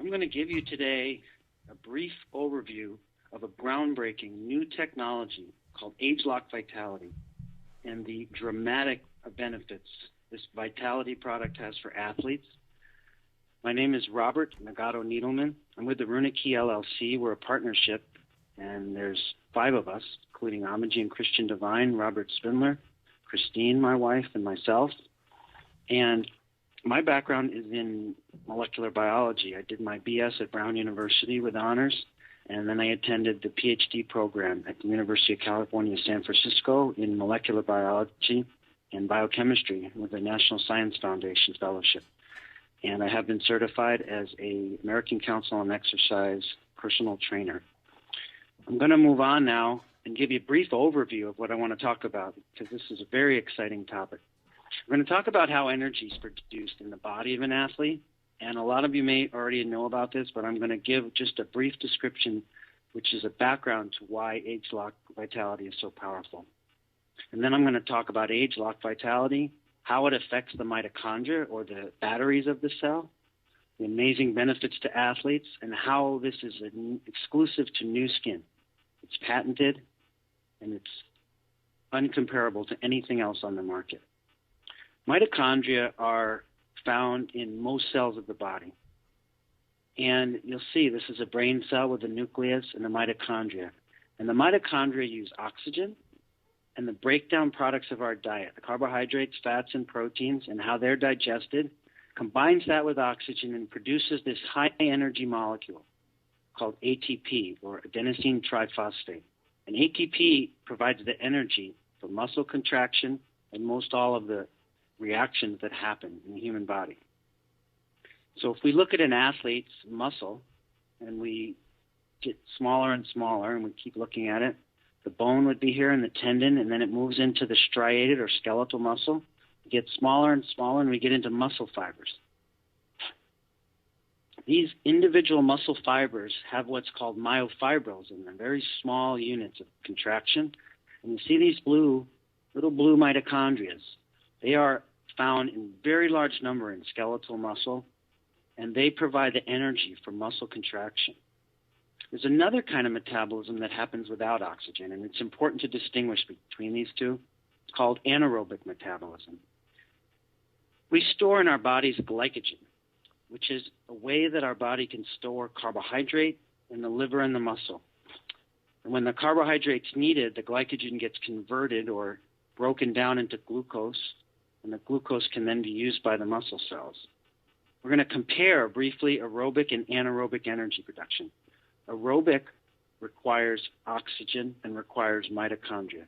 I'm going to give you today a brief overview of a groundbreaking new technology called age-lock vitality and the dramatic benefits this vitality product has for athletes. My name is Robert Nagato Needleman. I'm with the Runic Key LLC. We're a partnership, and there's 5 of us, including Amaji and Christian Devine, Robert Spindler, Christine, my wife, and myself. And my background is in molecular biology. I did my BS at Brown University with honors, and then I attended the PhD program at the University of California, San Francisco in molecular biology and biochemistry with the National Science Foundation Fellowship. And I have been certified as a American Council on Exercise personal trainer. I'm going to move on now and give you a brief overview of what I want to talk about, because this is a very exciting topic. We're going to talk about how energy is produced in the body of an athlete, and a lot of you may already know about this, but I'm going to give just a brief description, which is a background to why age-lock vitality is so powerful. And then I'm going to talk about age-lock vitality, how it affects the mitochondria or the batteries of the cell, the amazing benefits to athletes, and how this is exclusive to Nu Skin. It's patented, and it's uncomparable to anything else on the market. Mitochondria are found in most cells of the body. And you'll see this is a brain cell with a nucleus and the mitochondria. And the mitochondria use oxygen and the breakdown products of our diet, the carbohydrates, fats, and proteins, and how they're digested, combines that with oxygen and produces this high-energy molecule called ATP, or adenosine triphosphate. And ATP provides the energy for muscle contraction and most all of the reactions that happen in the human body. So if we look at an athlete's muscle and we get smaller and smaller and we keep looking at it, the bone would be here in the tendon, and then it moves into the striated or skeletal muscle. It gets smaller and smaller, and we get into muscle fibers. These individual muscle fibers have what's called myofibrils in them, very small units of contraction. And you see these little blue mitochondria. They are found in very large number in skeletal muscle, and they provide the energy for muscle contraction. There's another kind of metabolism that happens without oxygen, and it's important to distinguish between these two. It's called anaerobic metabolism. We store in our bodies glycogen, which is a way that our body can store carbohydrate in the liver and the muscle. And when the carbohydrate's needed, the glycogen gets converted or broken down into glucose, and the glucose can then be used by the muscle cells. We're going to compare briefly aerobic and anaerobic energy production. Aerobic requires oxygen and requires mitochondria.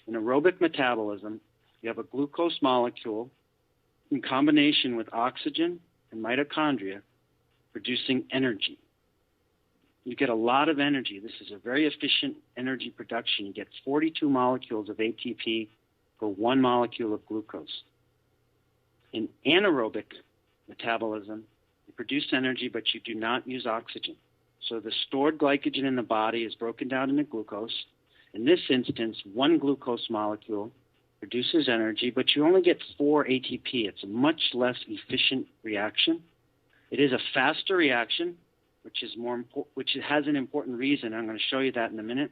In aerobic metabolism, you have a glucose molecule in combination with oxygen and mitochondria producing energy. You get a lot of energy. This is a very efficient energy production. You get 42 molecules of ATP for 1 molecule of glucose. In anaerobic metabolism, you produce energy, but you do not use oxygen. So the stored glycogen in the body is broken down into glucose. In this instance, 1 glucose molecule produces energy, but you only get 4 ATP. It's a much less efficient reaction. It is a faster reaction, which has an important reason. I'm going to show you that in a minute.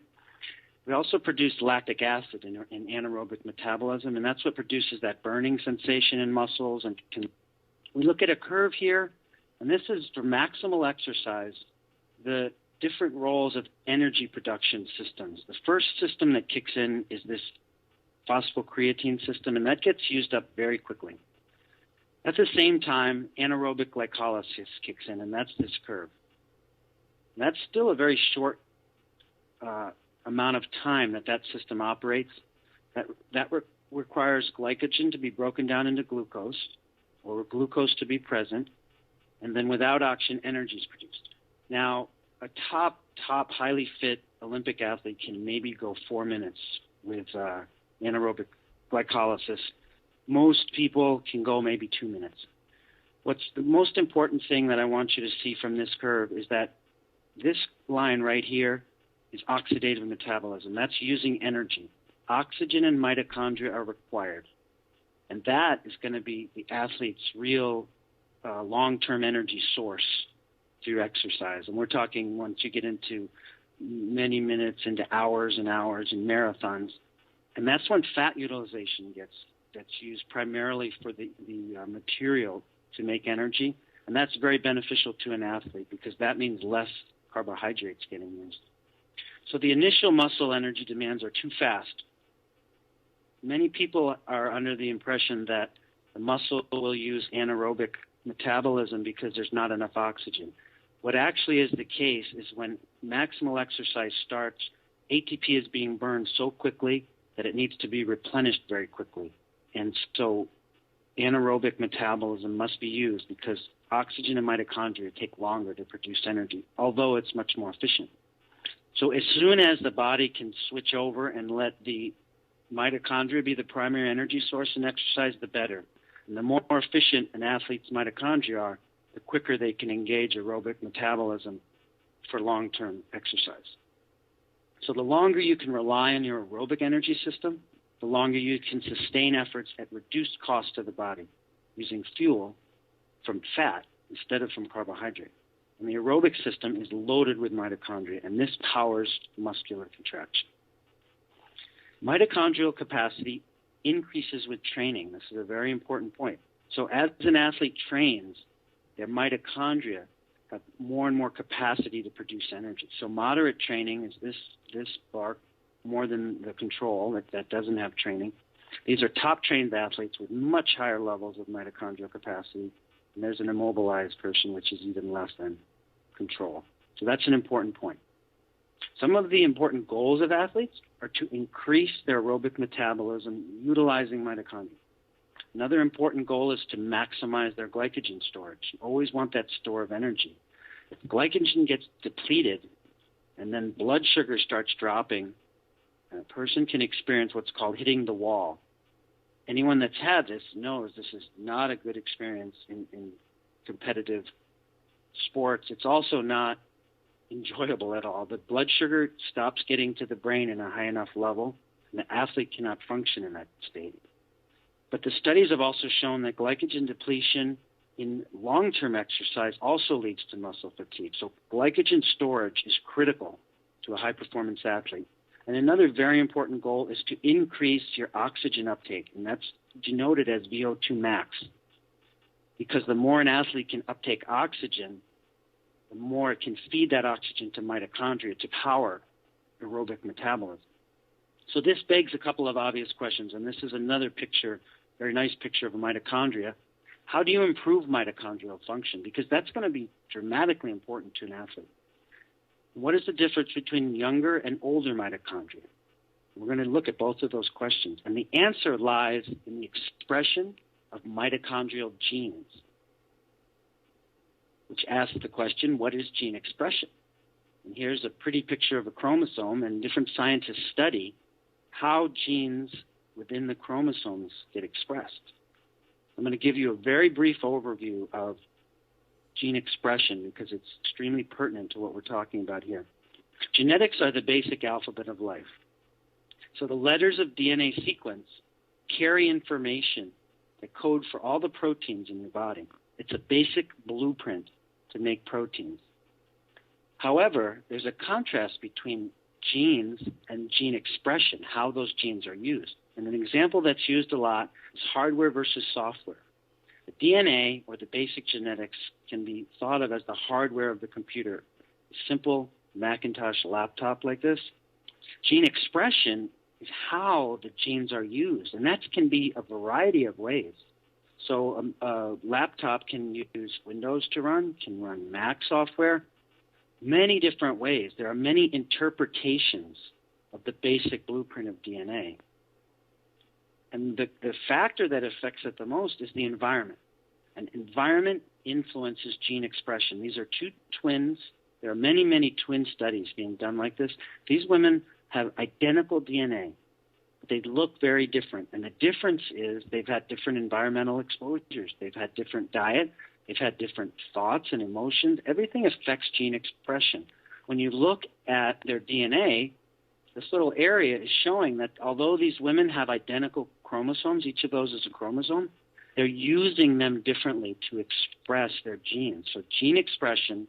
We also produce lactic acid in anaerobic metabolism, and that's what produces that burning sensation in muscles. We look at a curve here, and this is for maximal exercise, the different roles of energy production systems. The first system that kicks in is this phosphocreatine system, and that gets used up very quickly. At the same time, anaerobic glycolysis kicks in, and that's this curve. And that's still a very short amount of time that system operates. That requires glycogen to be broken down into glucose, or glucose to be present, and then without oxygen, energy is produced. Now, a top highly fit Olympic athlete can maybe go 4 minutes with anaerobic glycolysis. Most people can go maybe 2 minutes. What's the most important thing that I want you to see from this curve is that this line right here is oxidative metabolism. That's using energy. Oxygen and mitochondria are required. And that is going to be the athlete's real long-term energy source. through exercise. And we're talking once you get into many minutes, into hours and hours in marathons. And that's when fat utilization that's used primarily for the material to make energy. And that's very beneficial to an athlete because that means less carbohydrates getting used. So the initial muscle energy demands are too fast. Many people are under the impression that the muscle will use anaerobic metabolism because there's not enough oxygen. What actually is the case is when maximal exercise starts, ATP is being burned so quickly that it needs to be replenished very quickly. And so anaerobic metabolism must be used because oxygen and mitochondria take longer to produce energy, although it's much more efficient. So as soon as the body can switch over and let the mitochondria be the primary energy source in exercise, the better. And the more efficient an athlete's mitochondria are, the quicker they can engage aerobic metabolism for long-term exercise. So the longer you can rely on your aerobic energy system, the longer you can sustain efforts at reduced cost to the body using fuel from fat instead of from carbohydrate. And the aerobic system is loaded with mitochondria, and this powers muscular contraction. Mitochondrial capacity increases with training. This is a very important point. So as an athlete trains, their mitochondria have more and more capacity to produce energy. So moderate training is this bar more than the control that doesn't have training. These are top trained athletes with much higher levels of mitochondrial capacity. And there's an immobilized person, which is even less than control. So that's an important point. Some of the important goals of athletes are to increase their aerobic metabolism utilizing mitochondria. Another important goal is to maximize their glycogen storage. You always want that store of energy. If glycogen gets depleted and then blood sugar starts dropping, a person can experience what's called hitting the wall. Anyone that's had this knows this is not a good experience in competitive sports. It's also not enjoyable at all. The blood sugar stops getting to the brain in a high enough level, and the athlete cannot function in that state. But the studies have also shown that glycogen depletion in long-term exercise also leads to muscle fatigue. So glycogen storage is critical to a high-performance athlete. And another very important goal is to increase your oxygen uptake, and that's denoted as VO2 max. Because the more an athlete can uptake oxygen, the more it can feed that oxygen to mitochondria to power aerobic metabolism. So this begs a couple of obvious questions, and this is another picture, very nice picture of a mitochondria. How do you improve mitochondrial function? Because that's going to be dramatically important to an athlete. What is the difference between younger and older mitochondria? We're going to look at both of those questions. And the answer lies in the expression of mitochondrial genes, which asks the question, what is gene expression? And here's a pretty picture of a chromosome, and different scientists study how genes within the chromosomes get expressed. I'm going to give you a very brief overview of gene expression because it's extremely pertinent to what we're talking about here. Genetics are the basic alphabet of life. So the letters of DNA sequence carry information that code for all the proteins in your body. It's a basic blueprint to make proteins. However, there's a contrast between genes and gene expression, how those genes are used. And an example that's used a lot is hardware versus software. The DNA, or the basic genetics, can be thought of as the hardware of the computer. A simple Macintosh laptop like this. Gene expression is how the genes are used, and that can be a variety of ways. So a laptop can use Windows to run, can run Mac software, many different ways. There are many interpretations of the basic blueprint of DNA. And the factor that affects it the most is the environment. And environment influences gene expression. These are two twins. There are many, many twin studies being done like this. These women have identical DNA, but they look very different. And the difference is they've had different environmental exposures. They've had different diet. They've had different thoughts and emotions. Everything affects gene expression. When you look at their DNA, this little area is showing that although these women have identical chromosomes, each of those is a chromosome, they're using them differently to express their genes. So gene expression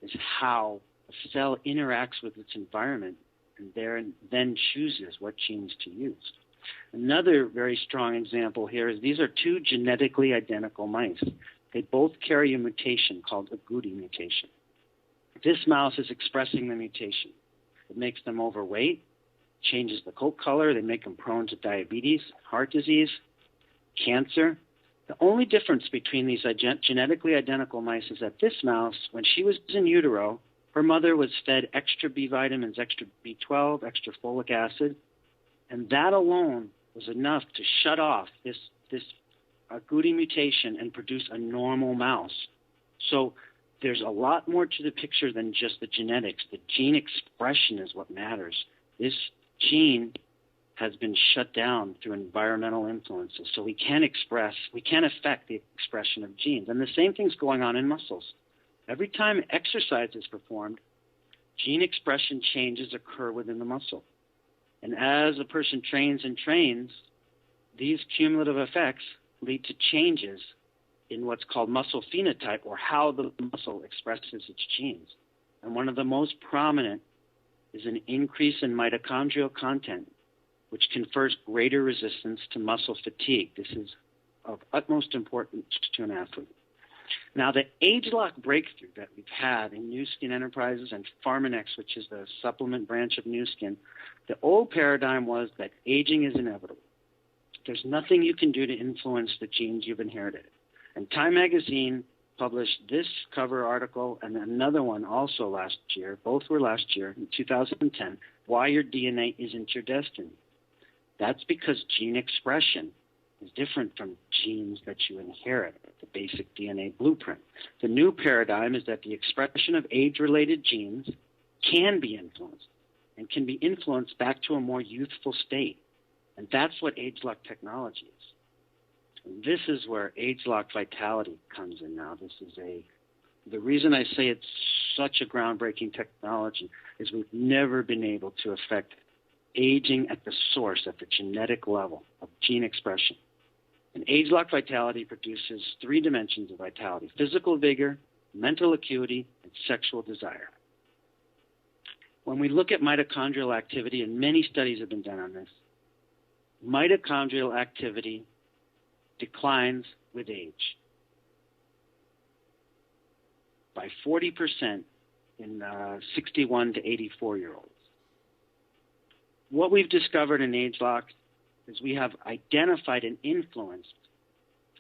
is how a cell interacts with its environment and then chooses what genes to use. Another very strong example here is these are two genetically identical mice. They both carry a mutation called a Agouti mutation. This mouse is expressing the mutation. It makes them overweight, changes the coat color, they make them prone to diabetes, heart disease, cancer. The only difference between these genetically identical mice is that this mouse, when she was in utero, her mother was fed extra B vitamins, extra B12, extra folic acid, and that alone was enough to shut off this Agouti mutation and produce a normal mouse. So there's a lot more to the picture than just the genetics. The gene expression is what matters. This gene has been shut down through environmental influences, so we can't affect the expression of genes. And the same thing's going on in muscles. Every time exercise is performed, gene expression changes occur within the muscle. And as a person trains and trains, these cumulative effects lead to changes in what's called muscle phenotype, or how the muscle expresses its genes. And one of the most prominent is an increase in mitochondrial content, which confers greater resistance to muscle fatigue. This is of utmost importance to an athlete. Now, the age-lock breakthrough that we've had in Nu Skin Enterprises and Pharmanex, which is the supplement branch of Nu Skin, the old paradigm was that aging is inevitable. There's nothing you can do to influence the genes you've inherited. And Time Magazine published this cover article and another one also last year, both were last year, in 2010, Why Your DNA Isn't Your Destiny. That's because gene expression is different from genes that you inherit, the basic DNA blueprint. The new paradigm is that the expression of age-related genes can be influenced and can be influenced back to a more youthful state. And that's what age-lock technology is. And this is where age-lock vitality comes in now. The reason I say it's such a groundbreaking technology is we've never been able to affect aging at the source, at the genetic level of gene expression. And age-lock vitality produces three dimensions of vitality: physical vigor, mental acuity, and sexual desire. When we look at mitochondrial activity, and many studies have been done on this, mitochondrial activity declines with age by 40% in 61 to 84-year-olds. What we've discovered in age-lock is we have identified and influenced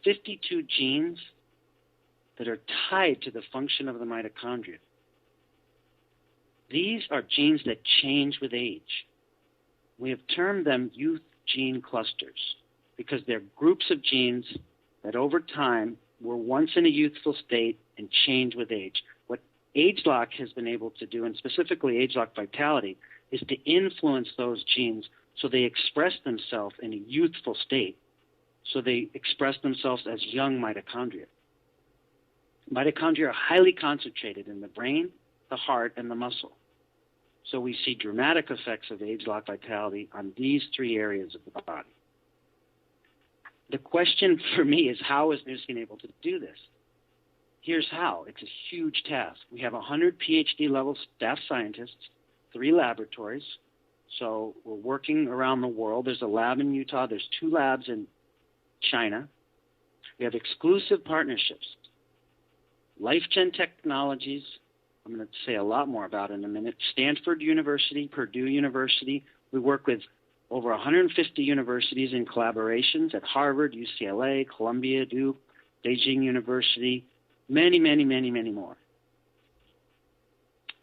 52 genes that are tied to the function of the mitochondria. These are genes that change with age. We have termed them youth gene clusters because they're groups of genes that over time were once in a youthful state and change with age. What age-lock has been able to do, and specifically age-lock vitality, is to influence those genes so they express themselves in a youthful state, so they express themselves as young mitochondria. Mitochondria are highly concentrated in the brain, the heart, and the muscle. So we see dramatic effects of age-lock vitality on these three areas of the body. The question for me is, how is Nu Skin able to do this? Here's how. It's a huge task. We have 100 PhD-level staff scientists, 3 laboratories. So we're working around the world. There's a lab in Utah. There's 2 labs in China. We have exclusive partnerships. LifeGen Technologies, I'm going to say a lot more about in a minute. Stanford University, Purdue University. We work with over 150 universities in collaborations at Harvard, UCLA, Columbia, Duke, Beijing University, many, many, many, many more.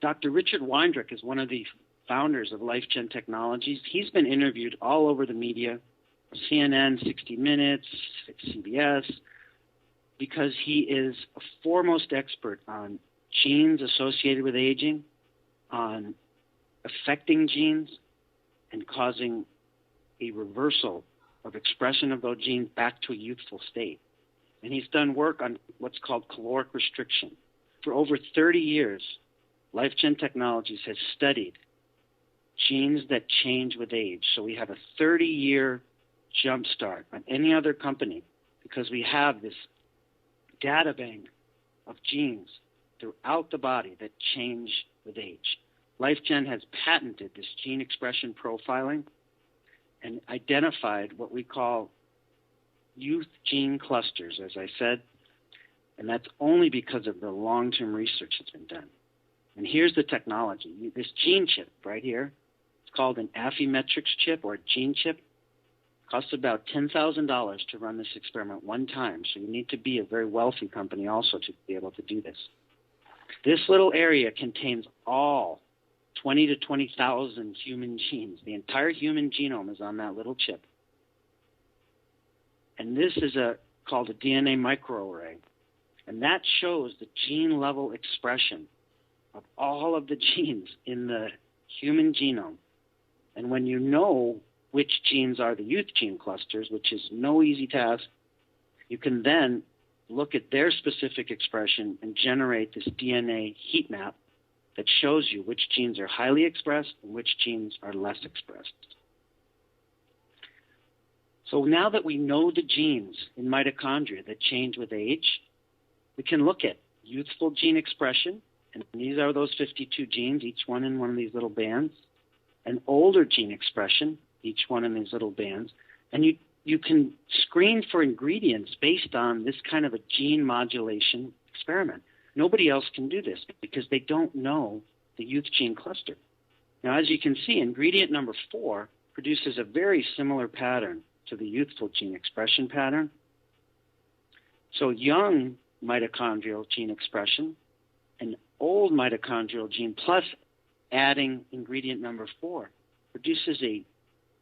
Dr. Richard Weindruck is one of the founders of LifeGen Technologies. He's been interviewed all over the media, CNN, 60 Minutes, CBS, because he is a foremost expert on genes associated with aging, on affecting genes, and causing a reversal of expression of those genes back to a youthful state. And he's done work on what's called caloric restriction. For over 30 years, LifeGen Technologies has studied genes that change with age. So we have a 30-year jump start on any other company because we have this data bank of genes throughout the body that change with age. LifeGen has patented this gene expression profiling and identified what we call youth gene clusters, as I said, and that's only because of the long-term research that's been done. And here's the technology. This gene chip right here, it's called an Affymetrix chip or a gene chip. It costs about $10,000 to run this experiment one time, so you need to be a very wealthy company also to be able to do this. This little area contains all 20 to 20,000 human genes. The entire human genome is on that little chip. And this is called a DNA microarray. And that shows the gene level expression of all of the genes in the human genome. And when you know which genes are the youth gene clusters, which is no easy task, you can then look at their specific expression and generate this DNA heat map that shows you which genes are highly expressed and which genes are less expressed. So now that we know the genes in mitochondria that change with age, we can look at youthful gene expression, and these are those 52 genes, each one in one of these little bands, and older gene expression, each one in these little bands, and you can screen for ingredients based on this kind of a gene modulation experiment. Nobody else can do this because they don't know the youth gene cluster. Now, as you can see, ingredient number 4 produces a very similar pattern to the youthful gene expression pattern. So young mitochondrial gene expression and old mitochondrial gene plus adding ingredient number 4 produces a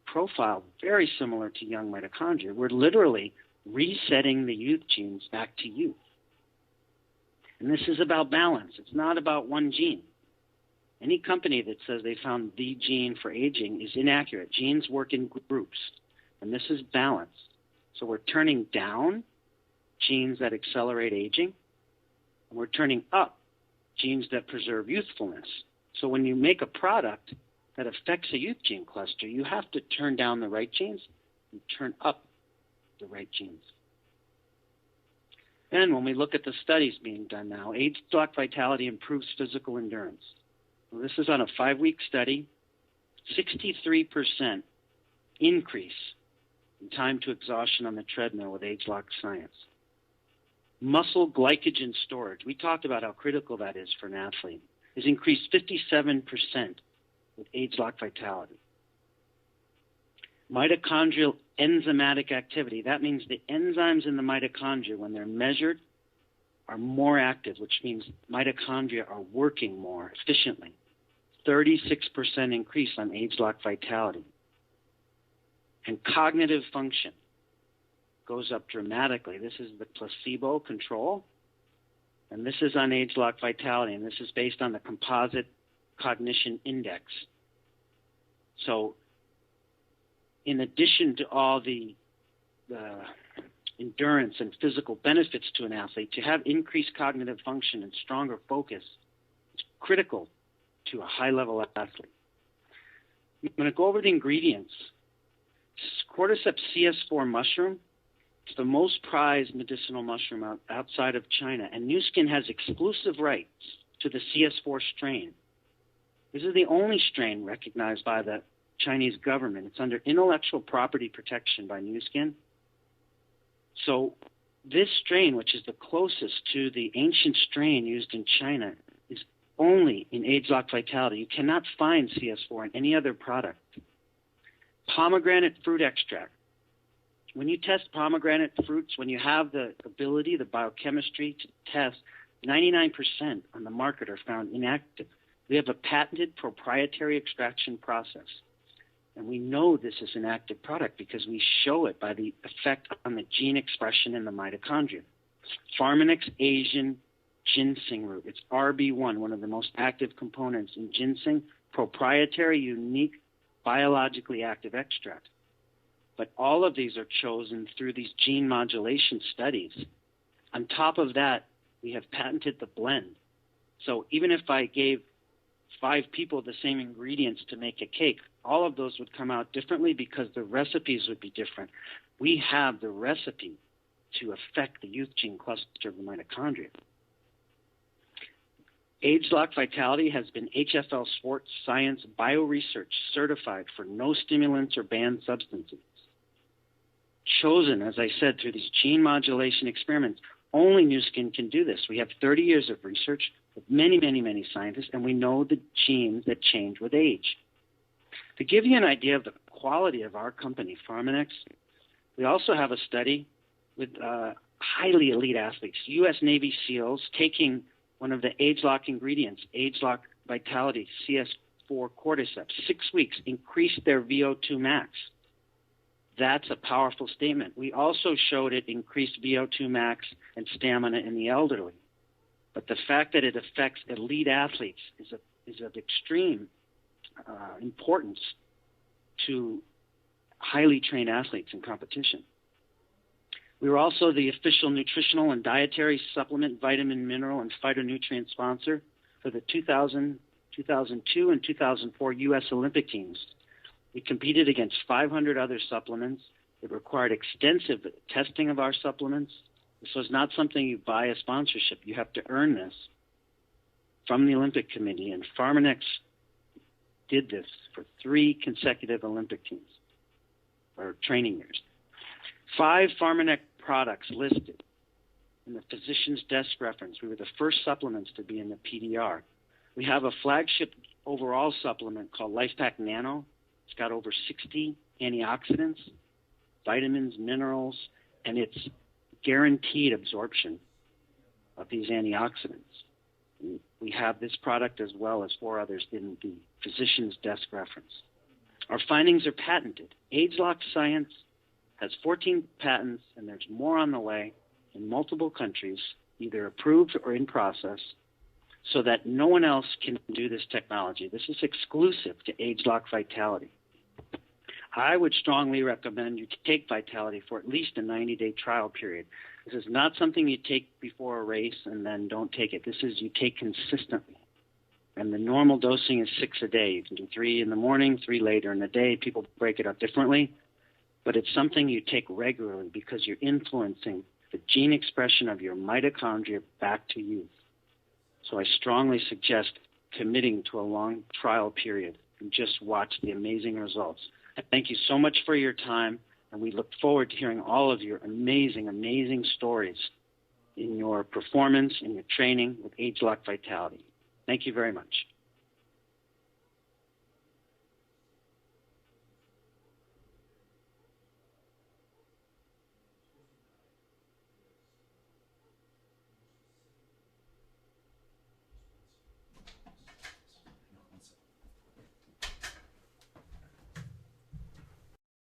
profile very similar to young mitochondria. We're literally resetting the youth genes back to youth. And this is about balance. It's not about one gene. Any company that says they found the gene for aging is inaccurate. Genes work in groups, and this is balance. So we're turning down genes that accelerate aging, and we're turning up genes that preserve youthfulness. So when you make a product that affects a youth gene cluster, you have to turn down the right genes and turn up the right genes. And when we look at the studies being done now, age block vitality improves physical endurance. Well, this is on a 5-week study, 63% increase in time to exhaustion on the treadmill with age lock science. Muscle glycogen storage, we talked about how critical that is for an athlete, is increased 57% with age lock vitality. Mitochondrial enzymatic activity, that means the enzymes in the mitochondria, when they're measured, are more active, which means mitochondria are working more efficiently. 36% increase on age lock vitality. And cognitive function goes up dramatically. This is the placebo control, and this is on age lock vitality, and this is based on the composite cognition index. So in addition to all the endurance and physical benefits to an athlete, to have increased cognitive function and stronger focus is critical to a high-level athlete. I'm going to go over the ingredients. Cordyceps CS4 mushroom, it's the most prized medicinal mushroom outside of China, and Nu Skin has exclusive rights to the CS4 strain. This is the only strain recognized by the Chinese government. It's under intellectual property protection by Nu Skin. So this strain, which is the closest to the ancient strain used in China, is only in age lock vitality. You cannot find CS4 in any other product. Pomegranate fruit extract. When you test pomegranate fruits, when you have the ability, the biochemistry to test, 99% on the market are found inactive. We have a patented proprietary extraction process. And we know this is an active product because we show it by the effect on the gene expression in the mitochondria. Pharmanex Asian ginseng root. It's RB1, one of the most active components in ginseng, proprietary, unique, biologically active extract. But all of these are chosen through these gene modulation studies. On top of that, we have patented the blend. So even if I gave 5 people the same ingredients to make a cake, all of those would come out differently because the recipes would be different. We have the recipe to affect the youth gene cluster of the mitochondria. Age-Lock Vitality has been HFL Sports Science Bioresearch certified for no stimulants or banned substances. Chosen, as I said, through these gene modulation experiments. Only Nu Skin can do this. We have 30 years of research with many, many, many scientists, and we know the genes that change with age. To give you an idea of the quality of our company, Pharmanex, we also have a study with highly elite athletes, U.S. Navy SEALs, taking one of the age-lock ingredients, age-lock vitality, CS4 cordyceps, 6 weeks, increased their VO2 max. That's a powerful statement. We also showed it increased VO2 max and stamina in the elderly. But the fact that it affects elite athletes is of extreme importance to highly trained athletes in competition. We were also the official nutritional and dietary supplement, vitamin, mineral, and phytonutrient sponsor for the 2000, 2002, and 2004 U.S. Olympic teams. We competed against 500 other supplements. It required extensive testing of our supplements. This was not something you buy a sponsorship. You have to earn this from the Olympic Committee, and Pharmanex did this for 3 consecutive Olympic teams, or training years. 5 Pharmanex products listed in the physician's desk reference. We were the first supplements to be in the PDR. We have a flagship overall supplement called LifePak Nano. It's got over 60 antioxidants, vitamins, minerals, and it's guaranteed absorption of these antioxidants. We have this product as well as 4 others in the physician's desk reference. Our findings are patented. Age-Lock Science has 14 patents, and there's more on the way in multiple countries, either approved or in process, so that no one else can do this technology. This is exclusive to Age-Lock Vitality. I would strongly recommend you take Vitality for at least a 90-day trial period. This is not something you take before a race and then don't take it. This is you take consistently. And the normal dosing is 6 a day. You can do 3 in the morning, 3 later in the day. People break it up differently. But it's something you take regularly because you're influencing the gene expression of your mitochondria back to youth. So I strongly suggest committing to a long trial period and just watch the amazing results. Thank you so much for your time, and we look forward to hearing all of your amazing, amazing stories in your performance, in your training with Age-Lock Vitality. Thank you very much.